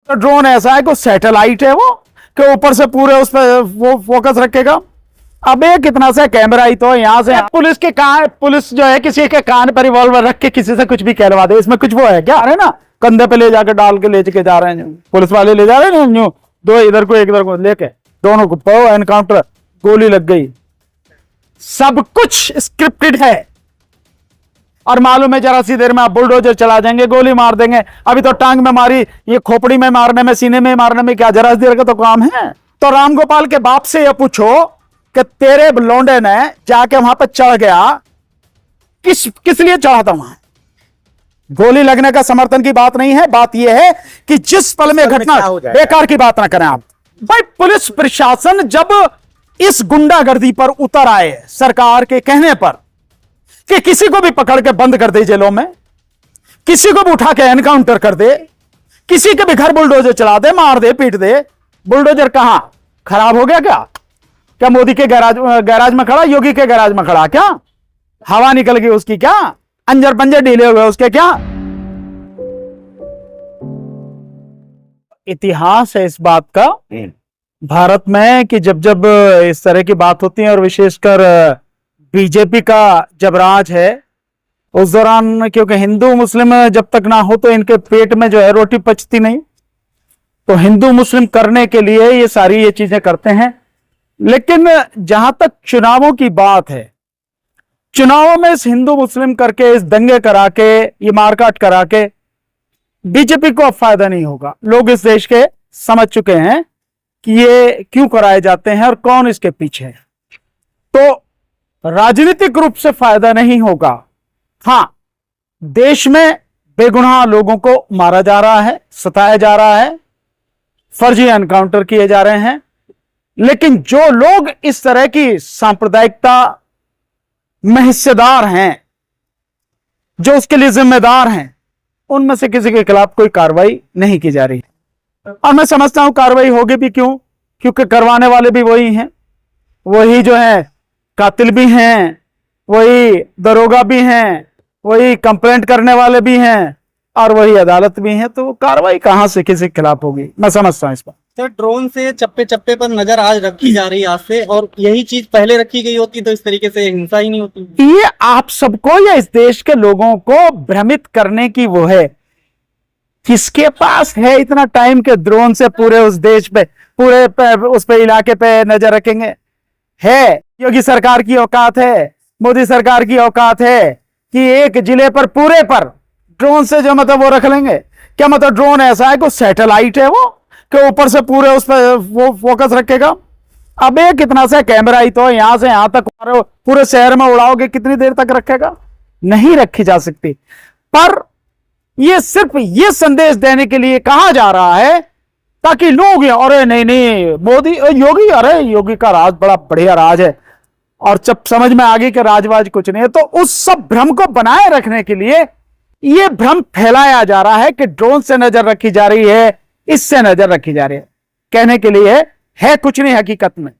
तो ड्रोन ऐसा है कि सैटेलाइट है वो, कि ऊपर से पूरे उस पर वो फोकस रखेगा। अबे कितना सा कैमरा ही तो यहां से पुलिस के कान, पुलिस जो है किसी के कान पर रिवॉल्वर रख के किसी से कुछ भी कहलवा दे, इसमें कुछ वो है क्या? अरे ना कंधे पे ले जाकर डाल के ले के जा रहे हैं पुलिस वाले, ले जा रहे हैं न्यू, दो इधर को एक इधर को लेके, दोनों को पो एनकाउंटर, गोली लग गई। सब कुछ स्क्रिप्टेड है। और मालूम है जरा सी देर में आप बुलडोजर चला जाएंगे, गोली मार देंगे। अभी तो टांग में मारी, ये खोपड़ी में मारने में, सीने में मारने में क्या जरा सी देर का तो काम है। तो राम गोपाल के बाप से यह पूछो कि तेरे लौंडे ने जाके वहां पर चढ़ गया, किस लिए चढ़ा था वहां? गोली लगने का समर्थन की बात नहीं है, बात यह है कि जिस पल में घटना, बेकार की बात ना करें आप भाई। पुलिस प्रशासन जब इस गुंडागर्दी पर उतर आए सरकार के कहने पर कि किसी को भी पकड़ के बंद कर दे जेलों में, किसी को भी उठा के एनकाउंटर कर दे, किसी के भी घर बुलडोजर चला दे, मार दे, पीट दे। बुलडोजर कहां खराब हो गया क्या मोदी के गैराज में खड़ा, योगी के गैराज में खड़ा क्या? हवा निकल गई उसकी क्या? अंजर पंजर ढीले हुए उसके क्या? इतिहास है इस बात का भारत में कि जब जब इस तरह की बात होती है, और विशेषकर बीजेपी का जब राज है उस दौरान, क्योंकि हिंदू मुस्लिम जब तक ना हो तो इनके पेट में जो है रोटी पचती नहीं, तो हिंदू मुस्लिम करने के लिए ये सारी ये चीजें करते हैं। लेकिन जहां तक चुनावों की बात है, चुनावों में इस हिंदू मुस्लिम करके, इस दंगे करा के, ये मारकाट करा के बीजेपी को अब फायदा नहीं होगा। लोग इस देश के समझ चुके हैं कि ये क्यों कराए जाते हैं और कौन इसके पीछे है। तो राजनीतिक रूप से फायदा नहीं होगा। हां, देश में बेगुनाह लोगों को मारा जा रहा है, सताया जा रहा है, फर्जी एनकाउंटर किए जा रहे हैं। लेकिन जो लोग इस तरह की सांप्रदायिकता में हिस्सेदार हैं, जो उसके लिए जिम्मेदार हैं, उनमें से किसी के खिलाफ कोई कार्रवाई नहीं की जा रही। और मैं समझता हूं कार्रवाई होगी भी क्यों, क्योंकि करवाने वाले भी वही हैं, वही जो है कातिल भी हैं, वही दरोगा भी हैं, वही कंप्लेंट करने वाले भी हैं, और वही अदालत भी है। तो कार्रवाई कहां से किसी के खिलाफ होगी? मैं समझता हूं इस पर। सर, ड्रोन से चप्पे चप्पे पर नजर आज रखी जा रही है आज से, और यही चीज पहले रखी गई होती तो इस तरीके से हिंसा ही नहीं होती। ये आप सबको या इस देश के लोगों को भ्रमित करने की वो है। किसके पास है इतना टाइम के ड्रोन से पूरे उस देश पे, पूरे उस पे इलाके पे नजर रखेंगे? है योगी सरकार की औकात है, मोदी सरकार की औकात है कि एक जिले पर पूरे पर ड्रोन से जो मतलब वो रख लेंगे क्या? मतलब ड्रोन ऐसा है कि सैटेलाइट है वो, कि ऊपर से पूरे उस पर वो फोकस रखेगा। अबे कितना सा कैमरा ही तो यहां से यहां तक पूरे शहर में उड़ाओगे, कितनी देर तक रखेगा? नहीं रखी जा सकती। पर ये सिर्फ ये संदेश देने के लिए कहा जा रहा है ताकि लोग, अरे नहीं मोदी योगी, अरे योगी का राज बड़ा बढ़िया राज है, और जब समझ में आ गई कि राजवाज कुछ नहीं है, तो उस सब भ्रम को बनाए रखने के लिए ये भ्रम फैलाया जा रहा है कि ड्रोन से नजर रखी जा रही है, इससे नजर रखी जा रही है। कहने के लिए है कुछ नहीं हकीकत में।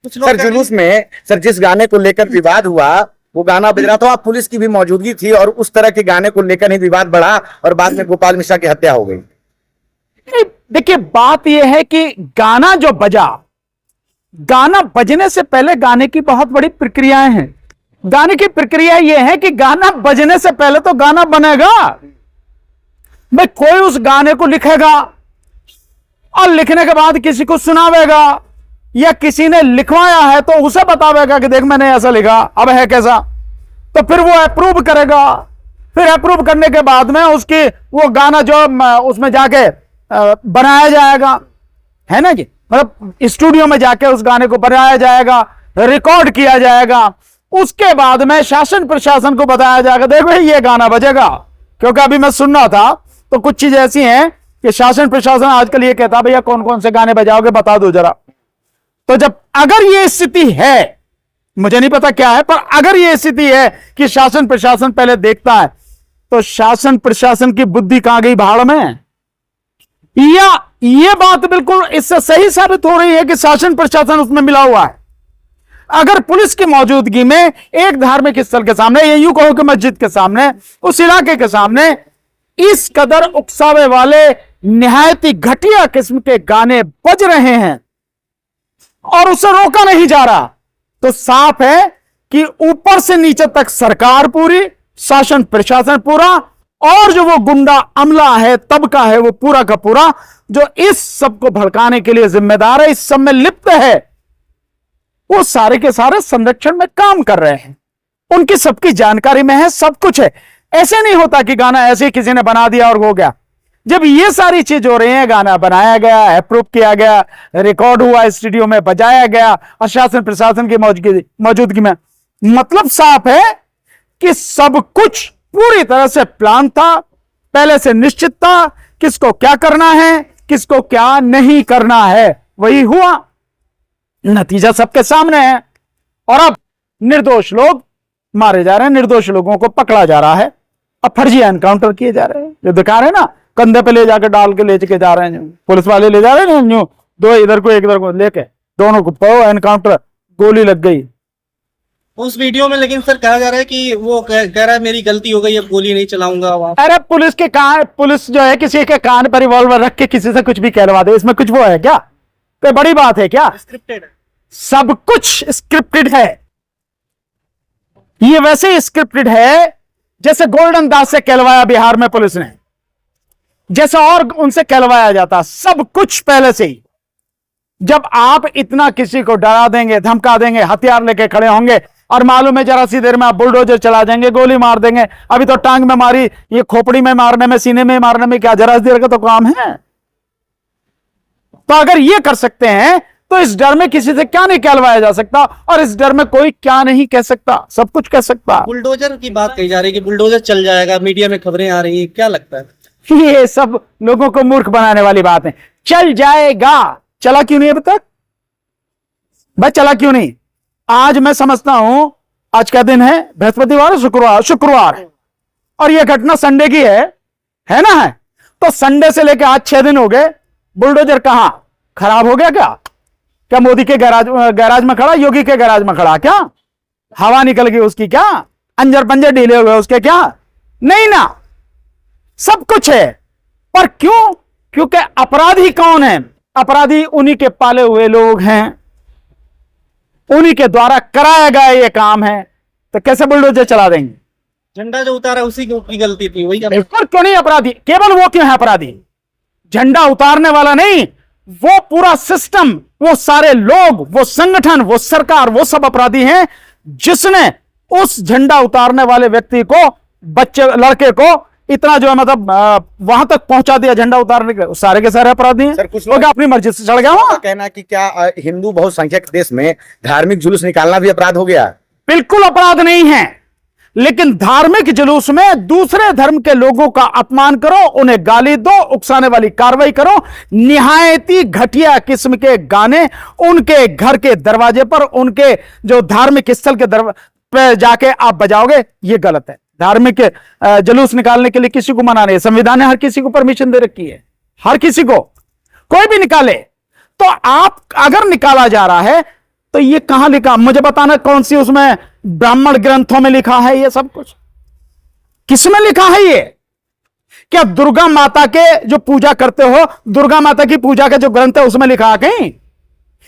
सर, जुलूस में सर जिस गाने को लेकर विवाद हुआ, वो गाना बज रहा था, पुलिस की भी मौजूदगी थी, और उस तरह के गाने को लेकर ही विवाद बढ़ा और बाद में गोपाल मिश्रा की हत्या हो गई। देखिए, बात यह है कि गाना जो बजा, गाना बजने से पहले गाने की बहुत बड़ी प्रक्रियाएं हैं। गाने की प्रक्रिया यह है कि गाना बजने से पहले तो गाना बनेगा। भाई कोई उस गाने को लिखेगा और लिखने के बाद किसी को सुनावेगा, या किसी ने लिखवाया है तो उसे बतावेगा कि देख मैंने ऐसा लिखा, अब है कैसा, तो फिर वो अप्रूव करेगा। फिर अप्रूव करने के बाद में उसकी वो गाना जो उसमें जाके बनाया जाएगा, है ना जी, मतलब स्टूडियो में जाके उस गाने को बनाया जाएगा, रिकॉर्ड किया जाएगा। उसके बाद में शासन प्रशासन को बताया जाएगा, देखो ये गाना बजेगा। क्योंकि अभी मैं सुन रहा था तो कुछ चीज ऐसी हैं कि शासन प्रशासन आजकल ये कहता भैया कौन कौन से गाने बजाओगे बता दो जरा। तो जब अगर ये स्थिति है, मुझे नहीं पता क्या है, पर अगर ये स्थिति है कि शासन प्रशासन पहले देखता है, तो शासन प्रशासन की बुद्धि कहां गई भाड़ में? या ये बात बिल्कुल इससे सही साबित हो रही है कि शासन प्रशासन उसमें मिला हुआ है। अगर पुलिस की मौजूदगी में एक धार्मिक स्थल के सामने, या यूं कहो कि मस्जिद के सामने, उस इलाके के सामने इस कदर उकसावे वाले निहायत ही घटिया किस्म के गाने बज रहे हैं और उसे रोका नहीं जा रहा, तो साफ है कि ऊपर से नीचे तक सरकार पूरी, शासन प्रशासन पूरा, और जो वो गुंडा अमला है, तबका है, वो पूरा का पूरा जो इस सब को भड़काने के लिए जिम्मेदार है, इस सब में लिप्त है, वो सारे के सारे संरक्षण में काम कर रहे हैं, उनकी सबकी जानकारी में है, सब कुछ है। ऐसे नहीं होता कि गाना ऐसे ही किसी ने बना दिया और हो गया। जब ये सारी चीज हो रही है, गाना बनाया गया, अप्रूव किया गया, रिकॉर्ड हुआ, स्टूडियो में बजाया गया और शासन प्रशासन की मौजूदगी में, मतलब साफ है कि सब कुछ पूरी तरह से प्लान था, पहले से निश्चित था किसको क्या करना है, किसको क्या नहीं करना है। वही हुआ, नतीजा सबके सामने है और अब निर्दोष लोग मारे जा रहे हैं, निर्दोष लोगों को पकड़ा जा रहा है, अब फर्जी एनकाउंटर किए जा रहे हैं। जो दिखा रहे हैं ना, कंधे पे ले जाकर डाल के ले के जा रहे हैं, पुलिस वाले ले जा रहे हैं ना, दो इधर को एक इधर को लेके, दोनों को एनकाउंटर, गोली लग गई उस वीडियो में। लेकिन सर कहा जा रहा है कि वो कह रहा है मेरी गलती हो गई, अब गोली नहीं चलाऊंगा वहां। अरे पुलिस जो है किसी के कान पर रिवॉल्वर रख के किसी से कुछ भी कहलवा दे, इसमें कुछ वो है क्या? कोई बड़ी बात है क्या? स्क्रिप्टेड है, सब कुछ स्क्रिप्टेड है। ये वैसे स्क्रिप्टेड है जैसे गोल्डन दास से कहलवाया बिहार में पुलिस ने, जैसे और उनसे कहलवाया जाता, सब कुछ पहले से ही। जब आप इतना किसी को डरा देंगे, धमका देंगे, हथियार लेके खड़े होंगे और मालूम है जरा सी देर में आप बुलडोजर चला देंगे, गोली मार देंगे, अभी तो टांग में मारी, ये खोपड़ी में मारने में, सीने में मारने में क्या जरा सी देर का तो काम है। तो अगर ये कर सकते हैं तो इस डर में किसी से क्या नहीं कहलवाया जा सकता, और इस डर में कोई क्या नहीं कह सकता, सब कुछ कह सकता। बुलडोजर की बात कही जा रही है कि बुलडोजर चल जाएगा, मीडिया में खबरें आ रही हैं, क्या लगता है? ये सब लोगों को मूर्ख बनाने वाली बात है। चल जाएगा, चला क्यों नहीं अभी तक भाई? चला क्यों नहीं? आज मैं समझता हूं, आज क्या दिन है? बृहस्पतिवार, शुक्रवार है, और यह घटना संडे की है ना? है तो संडे से लेकर आज 6 दिन हो गए, बुलडोजर कहां? खराब हो गया क्या मोदी के गैराज में खड़ा, योगी के गैराज में खड़ा क्या? हवा निकल गई उसकी क्या? अंजर पंजर ढीले हुए उसके क्या? नहीं ना, सब कुछ है। पर क्यों? क्योंकि अपराधी कौन है? अपराधी उन्हीं के पाले हुए लोग हैं, उन्हीं के द्वारा कराया गया ये काम है, तो कैसे बुलडोजर चला देंगे? झंडा जो उतारा उसी की गलती थी, वही बिल्कुल। क्यों नहीं अपराधी? केवल वो क्यों है अपराधी? झंडा उतारने वाला नहीं, वो पूरा सिस्टम, वो सारे लोग, वो संगठन, वो सरकार, वो सब अपराधी हैं जिसने उस झंडा उतारने वाले व्यक्ति को, बच्चे लड़के को इतना जो है मतलब वहां तक पहुंचा दिया झंडा उतारने के, सारे के सारे अपराधी हैं। सर कुछ लोग अपनी मर्जी से चढ़ गया वहां। कहना कि क्या हिंदू बहुसंख्यक देश में धार्मिक जुलूस निकालना भी अपराध हो गया? बिल्कुल अपराध नहीं है, लेकिन धार्मिक जुलूस में दूसरे धर्म के लोगों का अपमान करो, उन्हें गाली दो, उकसाने वाली कार्रवाई करो, निहायती घटिया किस्म के गाने उनके घर के दरवाजे पर, उनके जो धार्मिक स्थल के पे जाके आप बजाओगे, ये गलत है। धार्मिक जुलूस निकालने के लिए किसी को मना नहीं है, संविधान ने हर किसी को परमिशन दे रखी है, हर किसी को, कोई भी निकाले। तो आप अगर निकाला जा रहा है तो ये कहां लिखा? मुझे बताना कौन सी उसमें ब्राह्मण ग्रंथों में लिखा है ये सब कुछ? किसमें लिखा है ये? क्या दुर्गा माता के जो पूजा करते हो, दुर्गा माता की पूजा का जो ग्रंथ है उसमें लिखा है कहीं?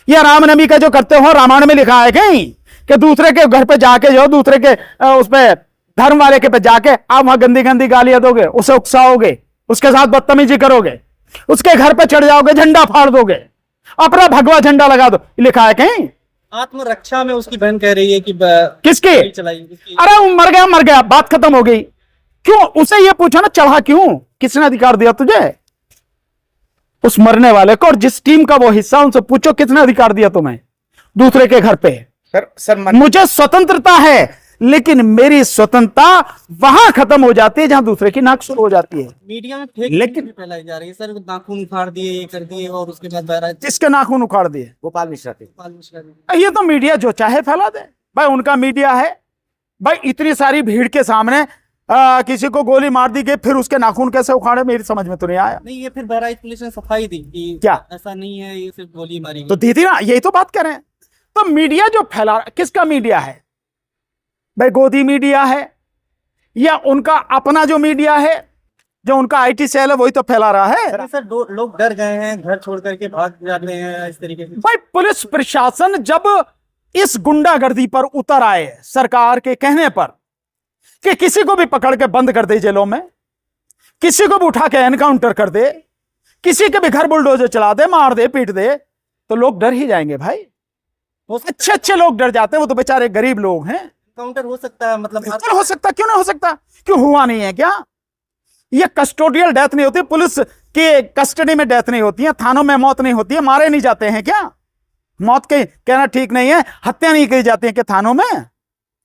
या रामनवमी का जो करते हो रामायण में लिखा है कहीं? कि दूसरे के घर पे जाके जो दूसरे के उस पे धर्म वाले के पे जाके आप वहां गंदी गंदी गालियां दोगे, उसे उकसाओगे, उसके साथ बदतमीजी करोगे, उसके घर पे चढ़ जाओगे, झंडा फाड़ दोगे, अपना भगवा झंडा लगा दो, लिखा है कहीं? आत्मरक्षा में उसकी बहन कह रही है कि किसकी? अरे वो मर गया, बात खत्म हो गई। क्यों? उसे ये पूछा ना, चढ़ा क्यों? किसने अधिकार दिया तुझे उस मरने वाले को? और जिस टीम का वो हिस्सा, उनसे पूछो किसने अधिकार दिया तुम्हें दूसरे के घर पे? सर मुझे स्वतंत्रता है, लेकिन मेरी स्वतंत्रता वहां खत्म हो जाती है जहां दूसरे की नाक शुरू हो जाती है। मीडिया में फेक लेकिन न्यूज़ फैलाई जा रही है सर, नाखून उखाड़ दिए, ये कर दिए, और उसके बाद बहरा जिसके नाखून उखाड़ दिए गोपाल मिश्रा थे। गोपाल मिश्रा ने। ये तो मीडिया जो चाहे फैला दे भाई, उनका मीडिया है भाई। इतनी सारी भीड़ के सामने किसी को गोली मार दी गई, फिर उसके नाखून कैसे उखाड़े, मेरी समझ में तो नहीं आया। नहीं, ये फिर बहराइच पुलिस ने सफाई दी कि क्या ऐसा नहीं है, ये सिर्फ गोली मारी तो दी थी ना, यही तो बात कर रहे हैं। तो मीडिया जो फैला, किसका मीडिया है भाई? गोदी मीडिया है या उनका अपना जो मीडिया है? जो उनका आईटी सेल है वही तो फैला रहा है। अरे सर लोग डर गए हैं, घर छोड़ करके भाग जाते हैं इस तरीके से। भाई पुलिस प्रशासन जब इस गुंडागर्दी पर उतर आए सरकार के कहने पर कि किसी को भी पकड़ के बंद कर दे जेलों में, किसी को भी उठा के एनकाउंटर कर दे, किसी के भी घर बुलडोजर चला दे, मार दे, पीट दे, तो लोग डर ही जाएंगे भाई। अच्छे अच्छे लोग डर जाते हैं, वो तो बेचारे गरीब लोग हैं। काउंटर हो सकता है, मतलब बिल्कुल हो सकता, क्यों नहीं हो सकता, क्यों हुआ नहीं है क्या? ये कस्टोडियल डेथ नहीं होती, पुलिस के कस्टडी में डेथ नहीं होती है, थानों में मौत नहीं होती है, मारे नहीं जाते हैं क्या? मौत के कहना ठीक नहीं है, हत्या नहीं की जाती है कि थानों में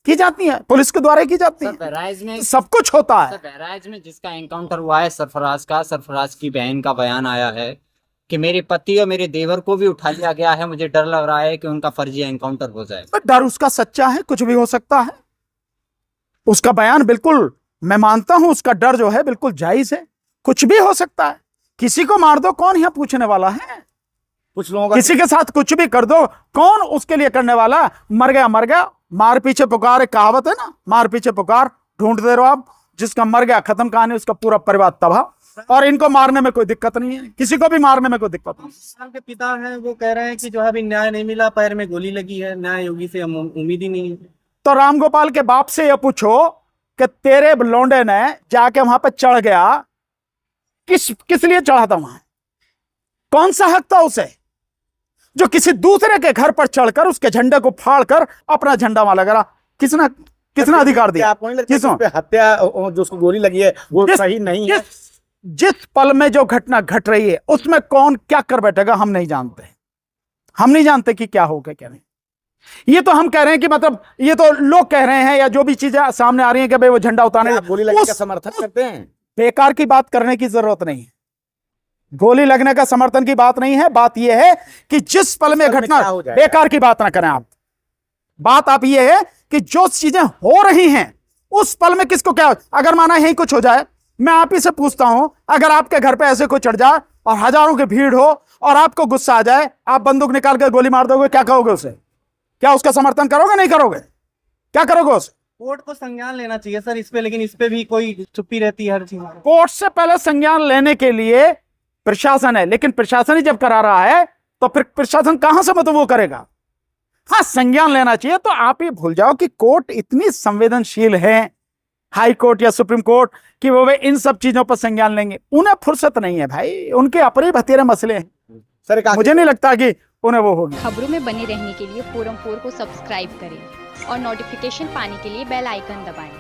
की जाती है, पुलिस के द्वारा की जाती है। बहराइच में सब कुछ होता है। बहराइच में जिसका एनकाउंटर हुआ है सरफराज की बहन का बयान आया है कि मेरे पति और मेरे देवर को भी उठा लिया गया है, मुझे डर लग रहा है कि उनका फर्जी एनकाउंटर हो जाए। डर उसका सच्चा है, कुछ भी हो सकता है। उसका बयान बिल्कुल मैं मानता हूं, उसका डर जो है बिल्कुल जायज है, कुछ भी हो सकता है। किसी को मार दो, कौन यहां पूछने वाला है? कुछ लोगों का किसी के साथ कुछ भी कर दो, कौन उसके लिए करने वाला? मर गया मर गया, मार पीछे पुकार, एक कहावत है ना, मार पीछे पुकार, ढूंढते रहो आप, जिसका मर गया खत्म कहानी, उसका पूरा परिवार तबाह। और इनको मारने में कोई दिक्कत नहीं है, किसी को भी मारने में कोई दिक्कत नहीं। किसान के पिता हैं, वो कह रहे हैं कि जो है अभी न्याय नहीं मिला, पैर में गोली लगी है, न्याय योगी से उम्मीद ही नहीं है। तो रामगोपाल के बाप से ये पूछो कि तेरे लौंडे ने जाके वहां पर चढ़ गया, किस लिए चढ़ा था वहां? कौन सा हक था उसे जो किसी दूसरे के घर पर चढ़कर उसके झंडे को फाड़कर अपना झंडा वहां लगा? कितना अधिकार दिया? आपको नहीं लगता कि उस पे हत्या, जो उसको गोली लगी है वो सही नहीं है? जिस पल में जो घटना घट रही है उसमें कौन क्या कर बैठेगा हम नहीं जानते। हम नहीं जानते कि क्या होगा क्या नहीं। ये तो हम कह रहे हैं कि मतलब ये तो लोग कह रहे हैं या जो भी चीजें सामने आ रही हैं कि भाई वो झंडा उतारने, गोली लगने का समर्थन करते हैं। बेकार की बात करने की जरूरत नहीं है, गोली लगने का समर्थन की बात नहीं है। बात यह है कि जिस पल में घटना, बेकार की बात ना करें आप। बात आप ये है कि जो चीजें हो रही हैं उस पल में किसको क्या, अगर माना यही कुछ हो जाए, मैं आप ही से पूछता हूं, अगर आपके घर पे ऐसे कोई चढ़ जाए और हजारों की भीड़ हो और आपको गुस्सा आ जाए, आप बंदूक निकाल कर गोली मार दोगे, क्या कहोगे उसे? क्या उसका समर्थन करोगे? नहीं करोगे? क्या करोगे उसे? कोर्ट को संज्ञान लेना चाहिए सर इस पे, लेकिन इस पे भी कोई चुप्पी रहती है हर चीज। कोर्ट से पहले संज्ञान लेने के लिए प्रशासन है, लेकिन प्रशासन ही जब करा रहा है तो फिर प्रशासन कहां से मतलब वो करेगा? हाँ, संज्ञान लेना चाहिए। तो आप ये भूल जाओ कि कोर्ट इतनी संवेदनशील है, हाई कोर्ट या सुप्रीम कोर्ट, कि वो इन सब चीजों पर संज्ञान लेंगे। उन्हें फुर्सत नहीं है भाई, उनके अपने भतेरे मसले हैं। सर मुझे नहीं लगता कि उन्हें वो होगी। खबरों में बने रहने के लिए फोरम 4 को सब्सक्राइब करें और नोटिफिकेशन पाने के लिए बेल आइकन दबाएं।